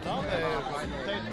Non, mais peut-être...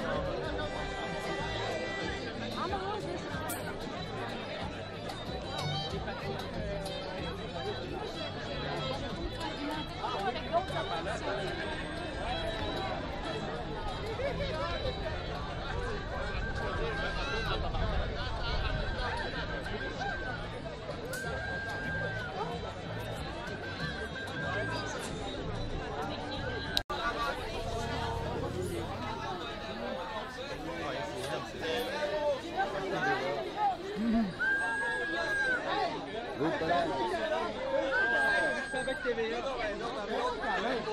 Avec TVA,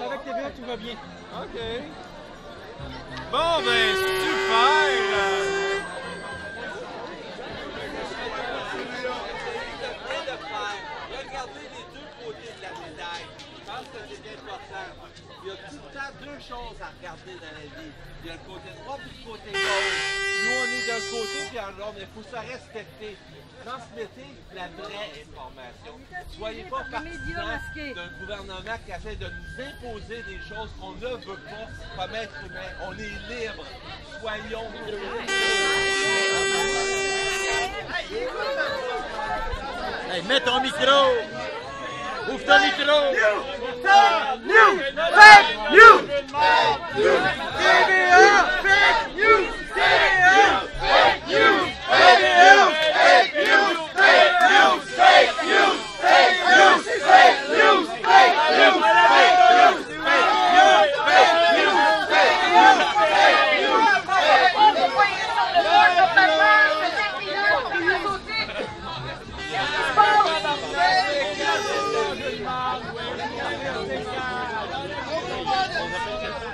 avec TVA, tout va bien. OK. Bon, ben, super! Regardez les deux côtés de la médaille. Je pense que c'est important. Il y a tout le temps deux choses à regarder dans la vie. Il y a le côté droit et le côté gauche. Nous, on est d'un côté puis alors, mais il faut se respecter. Transmettez la vraie information. Soyez pas partisans d'un gouvernement qui essaie de nous imposer des choses qu'on ne veut pas comme être humain. On est libre. Soyons libres. Hey, mets ton micro! Ouvre ton micro! Fake news! Fake news! TVA! Fake news! TVA! Fake news! Fake news! Fake news! Fake news! Fake news! Fake news! Fake news! Fake news!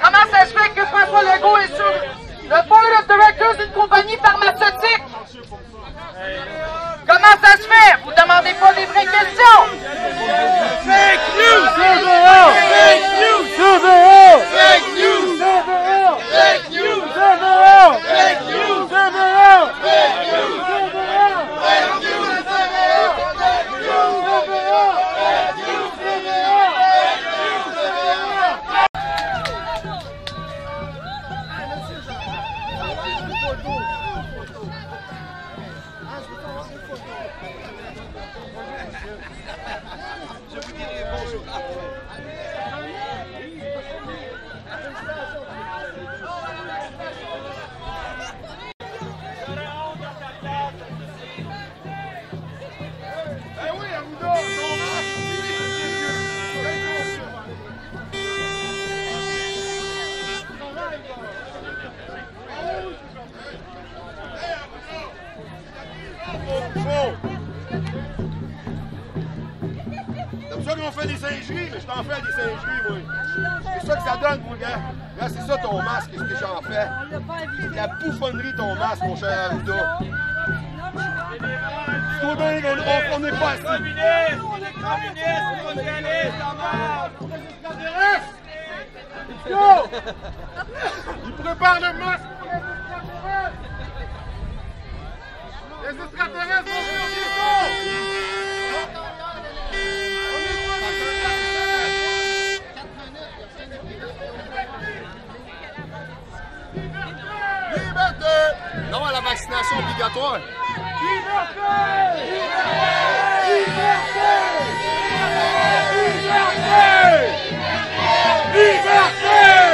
Comment ça se fait que François Legault est sur le board of directors d'une compagnie pharmaceutique? Comment ça se fait? Vous demandez pas des vraies questions? Fake news! TVA! Fake news! TVA! Fake news! TVA! Fake news! TVA! Fake news! TVA! Fake news! TVA! Fake news! Je vous dirai bonjour. C'est ça qu'on fait des singeries, mais je t'en fais des singeries, moi. C'est ça que ça donne, mon gars. Là, c'est ça ton masque, ce que j'en fais. C'est de la bouffonnerie, ton masque, mon cher Arruda. C'est bien qu'on n'est pas assis. On est communiste, socialiste, on est extraterrestres! Let's go! Il prépare le masque pour les extraterrestres. Les extraterrestres vont venir bientôt. Liberté! Non à la vaccination obligatoire. Liberté! Liberté! Liberté! Liberté!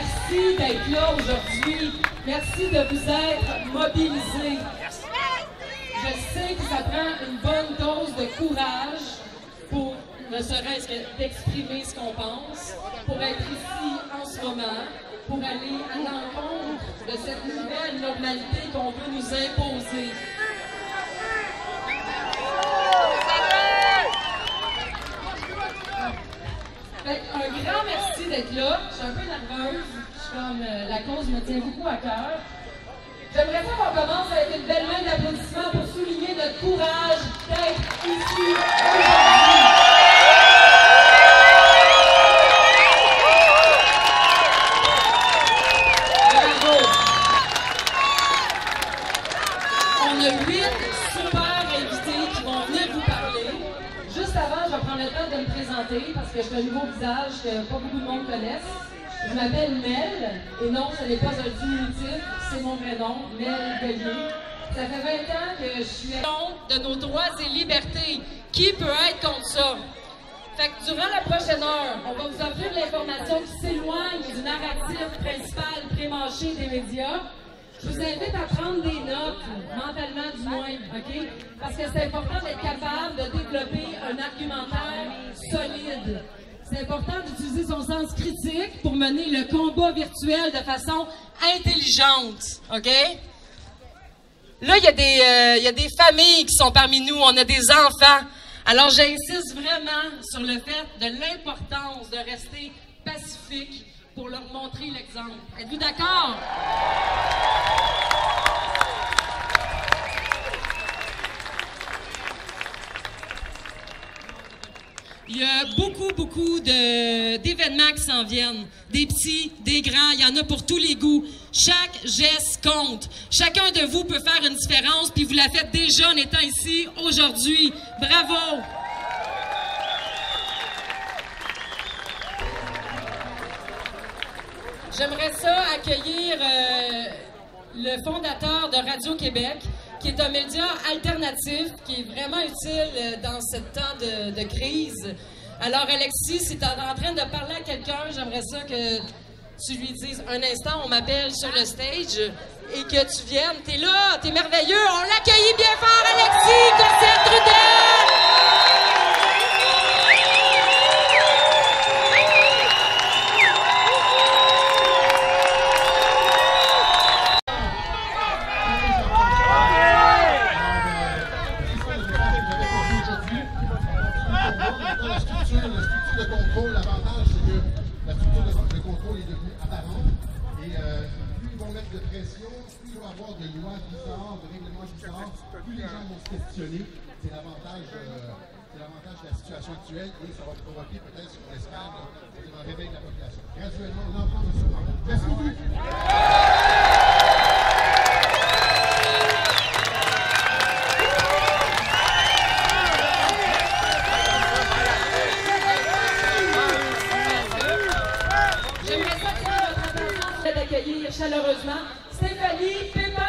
Merci d'être là aujourd'hui. Merci de vous être mobilisés. Je sais que ça prend une bonne dose de courage pour ne serait-ce que d'exprimer ce qu'on pense, pour être ici en ce moment, pour aller à l'encontre de cette nouvelle normalité qu'on veut nous imposer. Fait un grand merci d'être là. Je suis un peu nerveuse. Je suis comme la cause me tient beaucoup à cœur. J'aimerais ça qu'on commence avec une belle main d'applaudissements pour souligner notre courage d'être ici aujourd'hui. Bravo! On a 8 super invités qui vont venir vous parler. Juste avant, je vais prendre le temps de me présenter parce que je suis un nouveau visage que pas beaucoup de monde connaisse. Je m'appelle Mel, et non, ce n'est pas un diminutif, c'est mon vrai nom, Mel Bellier. Ça fait 20 ans que je suis de nos droits et libertés. Qui peut être contre ça? Fait que durant la prochaine heure, on va vous offrir de l'information qui s'éloigne du narratif principal pré-mâché des médias. Je vous invite à prendre des notes, mentalement du moins, OK? Parce que c'est important d'être capable de développer un argumentaire solide. C'est important d'utiliser son sens critique pour mener le combat virtuel de façon intelligente, OK? Là, il y a des familles qui sont parmi nous, on a des enfants. Alors, j'insiste vraiment sur le fait de l'importance de rester pacifique pour leur montrer l'exemple. Êtes-vous d'accord? Il y a beaucoup d'événements qui s'en viennent. Des petits, des grands, il y en a pour tous les goûts. Chaque geste compte. Chacun de vous peut faire une différence, puis vous la faites déjà en étant ici aujourd'hui. Bravo! J'aimerais ça accueillir le fondateur de Radio-Québec, qui est un média alternatif, qui est vraiment utile dans ce temps de crise. Alors, Alexis, si tu es en train de parler à quelqu'un, j'aimerais ça que tu lui dises un instant, on m'appelle sur le stage, et que tu viennes. T'es là, t'es merveilleux. On l'accueille bien fort, Alexis Courcelle-Trudel! C'est l'avantage de la situation actuelle et ça va provoquer peut-être, ce qu'on espère, un réveil de la population. Graduellement, l'enfant de ce moment. Merci beaucoup. J'aimerais ça que votre attention soit d'accueillir chaleureusement Stéphanie Pépin.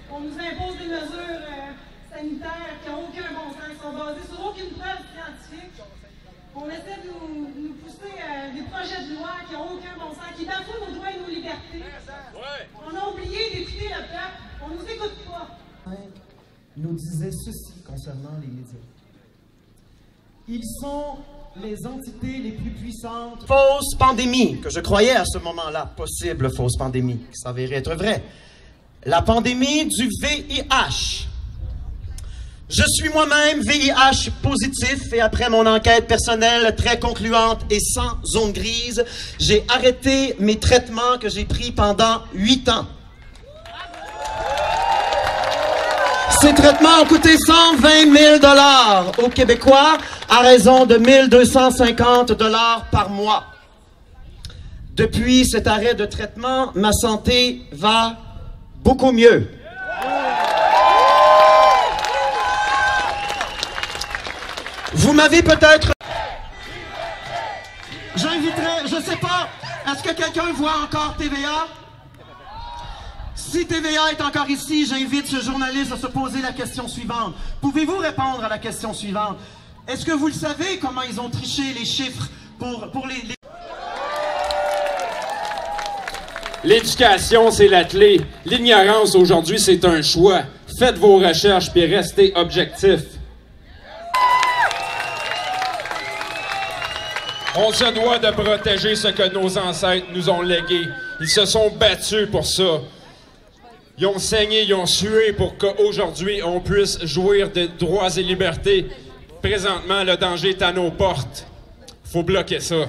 On nous impose des mesures sanitaires qui n'ont aucun bon sens, qui sont basées sur aucune preuve scientifique. On essaie de nous pousser des projets de loi qui n'ont aucun bon sens, qui bafouent nos droits et nos libertés. On a oublié d'écouter le peuple. On ne nous écoute pas. nous disait ceci concernant les médias. Ils sont les entités les plus puissantes. Fausse pandémie, que je croyais à ce moment-là, possible fausse pandémie, qui s'avérait être vraie. La pandémie du VIH. Je suis moi-même VIH positif et après mon enquête personnelle très concluante et sans zone grise, j'ai arrêté mes traitements que j'ai pris pendant 8 ans. Ces traitements ont coûté 120 000 $ aux Québécois à raison de 1 250 $ par mois. Depuis cet arrêt de traitement, ma santé va beaucoup mieux. Vous m'avez peut-être... J'inviterai, je sais pas, est-ce que quelqu'un voit encore TVA? Si TVA est encore ici, j'invite ce journaliste à se poser la question suivante. Pouvez-vous répondre à la question suivante? Est-ce que vous le savez comment ils ont triché les chiffres pour les... L'éducation, c'est la clé. L'ignorance, aujourd'hui, c'est un choix. Faites vos recherches puis restez objectifs. On se doit de protéger ce que nos ancêtres nous ont légué. Ils se sont battus pour ça. Ils ont saigné, ils ont sué pour qu'aujourd'hui, on puisse jouir de droits et libertés. Présentement, le danger est à nos portes. Faut bloquer ça.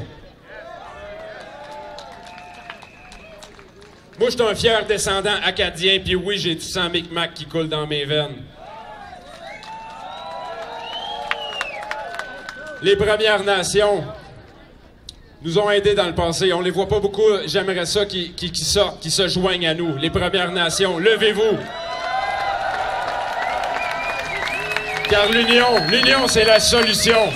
Moi, je suis un fier descendant acadien, puis oui, j'ai du sang Micmac qui coule dans mes veines. Les Premières Nations nous ont aidés dans le passé. On les voit pas beaucoup. J'aimerais ça qu'ils sortent, qu'ils se joignent à nous. Les Premières Nations, levez-vous! Car l'union, c'est la solution.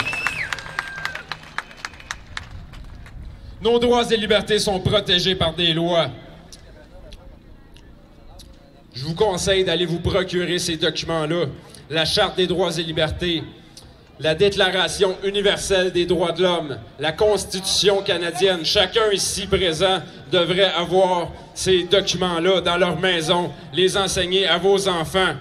Nos droits et libertés sont protégés par des lois. Je vous conseille d'aller vous procurer ces documents-là. La Charte des droits et libertés, la Déclaration universelle des droits de l'homme, la Constitution canadienne. Chacun ici présent devrait avoir ces documents-là dans leur maison, les enseigner à vos enfants.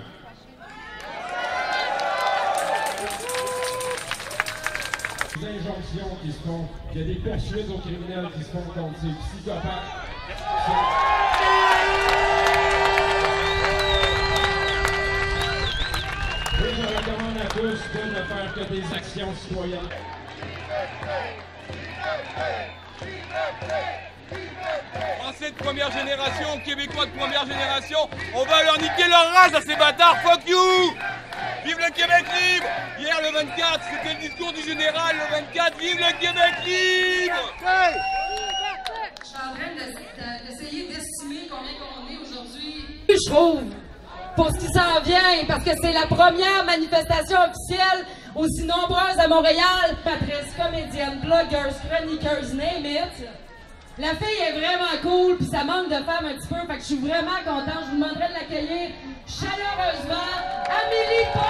Des injonctions qui se font, il y a des poursuites aux criminels qui se font contre ces psychopathes. Je recommande à tous de ne faire que des actions citoyennes. Français de première génération, Québécois de première génération, on va leur niquer leur race à ces bâtards, fuck you! Vive le Québec libre! Hier le 24, c'était le discours du général, le 24, vive le Québec libre! Hey! Je suis en train d'essayer d'estimer combien on est aujourd'hui. Je trouve. Pour ce qui s'en vient, parce que c'est la première manifestation officielle aussi nombreuse à Montréal. Patrice, comédienne, blogueuse, chroniqueuse, name it. La fille est vraiment cool, puis ça manque de femmes un petit peu, fait que je suis vraiment contente. Je vous demanderai de l'accueillir chaleureusement. Amélie Paul!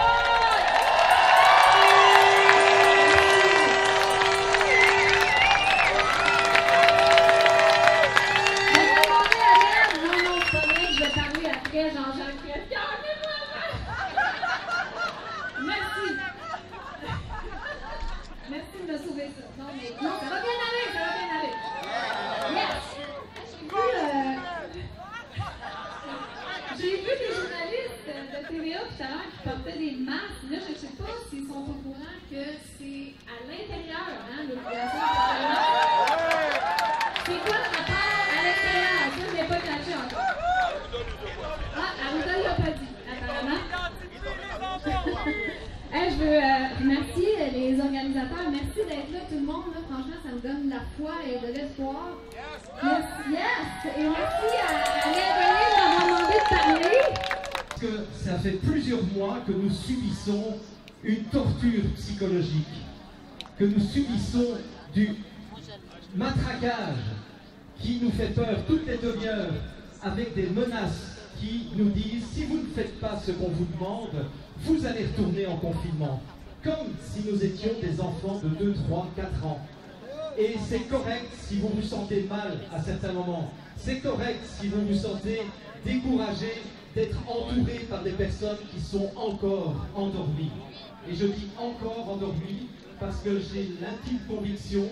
Jean-Jacques Chrétien, merci. Merci de me sauver ça. Non, mais non, ça va bien aller, ça va bien aller. Yes! J'ai vu des journalistes de TVA tout à l'heure qui portaient des masques. Là, je ne sais pas s'ils sont au courant que c'est à l'intérieur, hein, l'obligation de masque. C'est quoi le rapport à l'extérieur? Ça, je n'ai pas caché encore. Arruda l'a pas dit, apparemment. Hey, je veux remercier les organisateurs. Merci d'être là, tout le monde. Là. Franchement, ça me donne de la foi et de l'espoir. Merci, yes! Et merci à Léa d'avoir demandé de parler. Parce que ça fait plusieurs mois que nous subissons une torture psychologique, que nous subissons du matraquage qui nous fait peur toutes les demi-heures avec des menaces qui nous disent si vous ne faites pas ce qu'on vous demande, vous allez retourner en confinement. Comme si nous étions des enfants de 2, 3, 4 ans. Et c'est correct si vous vous sentez mal à certains moments. C'est correct si vous vous sentez découragé d'être entouré par des personnes qui sont encore endormies. Et je dis encore endormies parce que j'ai l'intime conviction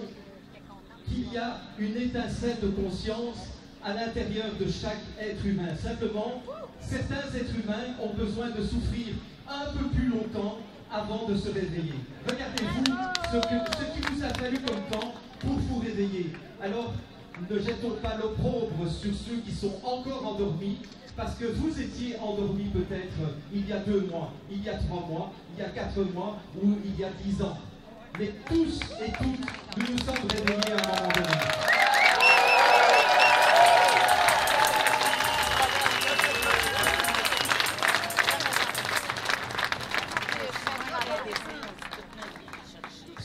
qu'il y a une étincelle de conscience à l'intérieur de chaque être humain. Simplement, certains êtres humains ont besoin de souffrir un peu plus longtemps avant de se réveiller. Regardez-vous ce qui vous a fallu comme temps pour vous réveiller. Alors, ne jetons pas l'opprobre sur ceux qui sont encore endormis, parce que vous étiez endormis peut-être il y a 2 mois, il y a 3 mois, il y a 4 mois ou il y a 10 ans. Mais tous et toutes, nous nous sommes réveillés à un moment donné.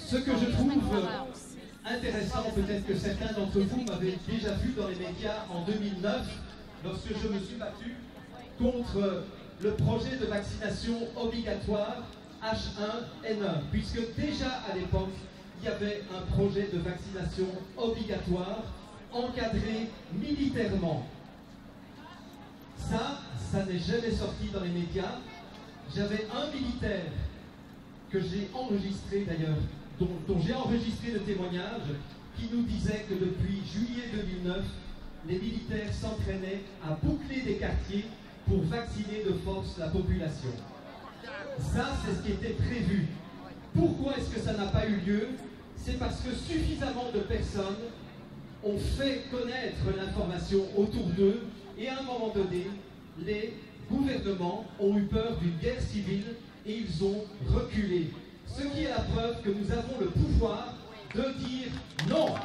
Ce que je trouve intéressant, peut-être que certains d'entre vous m'avaient déjà vu dans les médias en 2009, lorsque je me suis battu contre le projet de vaccination obligatoire H1N1, puisque déjà à l'époque, il y avait un projet de vaccination obligatoire encadré militairement. Ça n'est jamais sorti dans les médias. J'avais un militaire que j'ai enregistré d'ailleurs, dont j'ai enregistré le témoignage, qui nous disait que depuis juillet 2009, les militaires s'entraînaient à boucler des quartiers pour vacciner de force la population. Ça, c'est ce qui était prévu. Pourquoi est-ce que ça n'a pas eu lieu? C'est parce que suffisamment de personnes ont fait connaître l'information autour d'eux et à un moment donné, les gouvernements ont eu peur d'une guerre civile et ils ont reculé. Ce qui est la preuve que nous avons le pouvoir de dire non.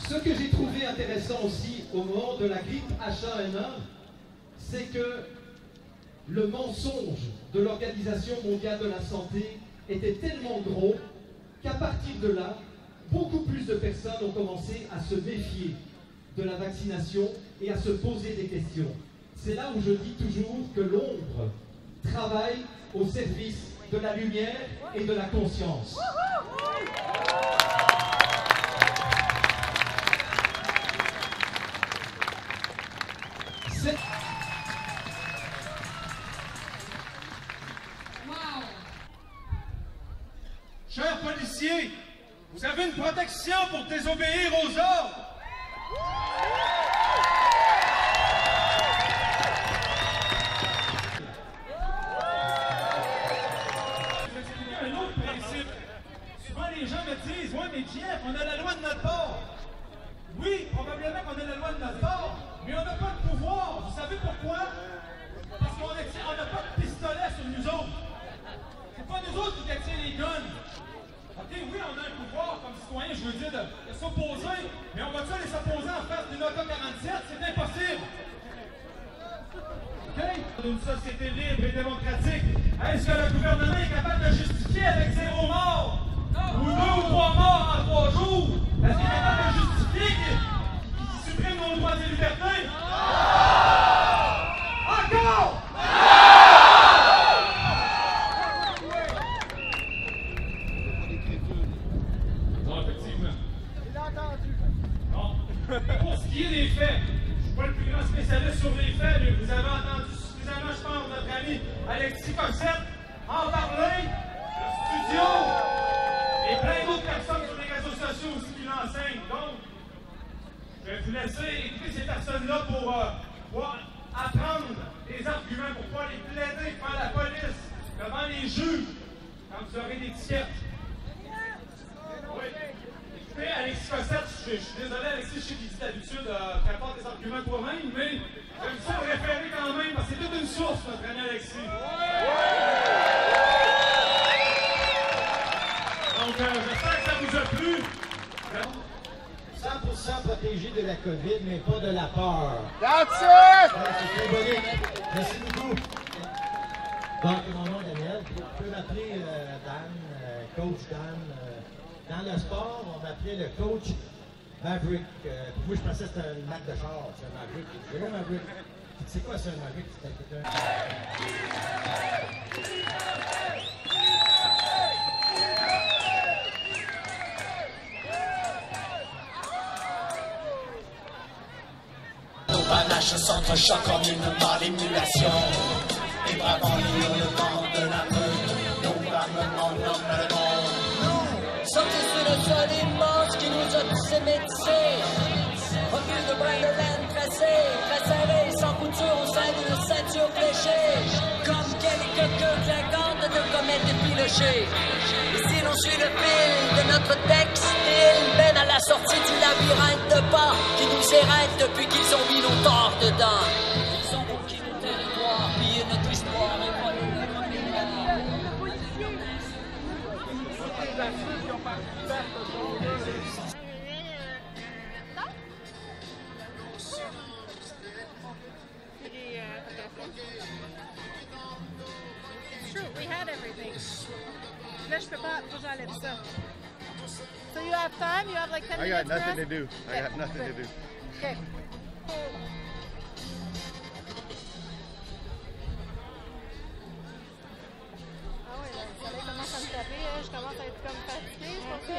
Ce que j'ai trouvé intéressant aussi au moment de la grippe H1N1, c'est que le mensonge de l'Organisation mondiale de la santé était tellement gros qu'à partir de là, beaucoup plus de personnes ont commencé à se méfier de la vaccination et à se poser des questions. C'est là où je dis toujours que l'ombre travaille au service de la lumière et de la conscience. Chers policiers, vous avez une protection pour désobéir aux ordres. Je vais expliquer un autre principe. Souvent les gens me disent, ouais mais Jeff, on a la loi de notre part. Oui, probablement qu'on a la loi de notre part, mais on n'a pas de pouvoir. Vous savez pourquoi? Parce qu'on n'a pas de pistolet sur nous autres. C'est pas nous autres qui détiennent les guns. OK, oui, on a un pouvoir comme citoyen, je veux dire, de s'opposer, mais on va-tu aller s'opposer en face d'une auto 47? C'est impossible! OK? D'une société libre et démocratique, est-ce que le gouvernement est capable de justifier avec 0 morts? Ou 2 ou 3 morts en 3 jours? Est-ce qu'il est capable de justifier qu'il supprime nos droits et libertés? Encore! Pour ce qui est des faits, je ne suis pas le plus grand spécialiste sur les faits, mais vous avez entendu suffisamment, je pense, notre ami Alexis Cossette en parler, le studio, et plein d'autres personnes sur les réseaux sociaux aussi qui l'enseignent. Donc, je vais vous laisser écouter ces personnes-là pour pouvoir apprendre des arguments, pour pouvoir les plaider devant la police, devant les juges, quand vous aurez l'étiquette. Oui. Écoutez, Alexis Cossette, je suis désolé, Alexis, je sais qu'il dit d'habitude prépare des arguments toi-même, mais j'aime ça le référer quand même, parce que c'est toute une source, notre ami Alexis. Donc, j'espère que ça vous a plu. 100% protégé de la COVID, mais pas de la peur. That's it! C'est symbolique. Merci beaucoup. Donc, mon nom est Daniel. Tu peux m'appeler Dan, coach Dan. Dans le sport, on m'appelait le coach Maverick. Moi, je pensais que c'était une marque de char. C'est un Maverick. C'est un Maverick. C'est quoi ça, un Maverick? C'est visage s'entrechoque comme une manipulation. Et bravant les hurlements de la meute, nos armements nomment le monde. Sortis sur le sol immense qui nous a tous métissés. Recul de brin de laine tressé, très serré, sans couture au sein d'une ceinture fléchée. Comme quelques queues clinquantes de comètes effilochées. Et si l'on suit le fil de notre textile, mène à la sortie du labyrinthe de pas qui nous éreinte depuis qu'ils ont mis nos torts dedans. Ils ont conquis nos territoires, pillé notre histoire et volé notre mémoire. True, we had everything. Là, je peux pas, faut que j'enlève ça. So you have time? You have like 10 I minutes got nothing left? to do. I got nothing to do. Okay. Ah ouais, là, le soleil commence à me taper, hein. Je commence à être comme fatiguée, c'est pour ça.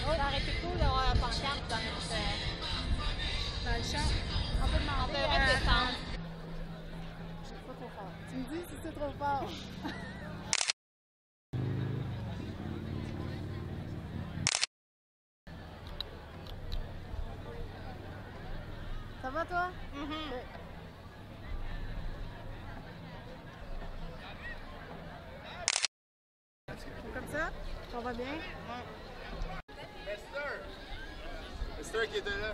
Ça aurait été cool d'avoir la pancarte dans le champ. On peut demander à descendre. C'est pas trop fort. Tu me dis si c'est trop fort. Ça va toi? Okay. Comme ça? Ça va bien? Esther qui était là.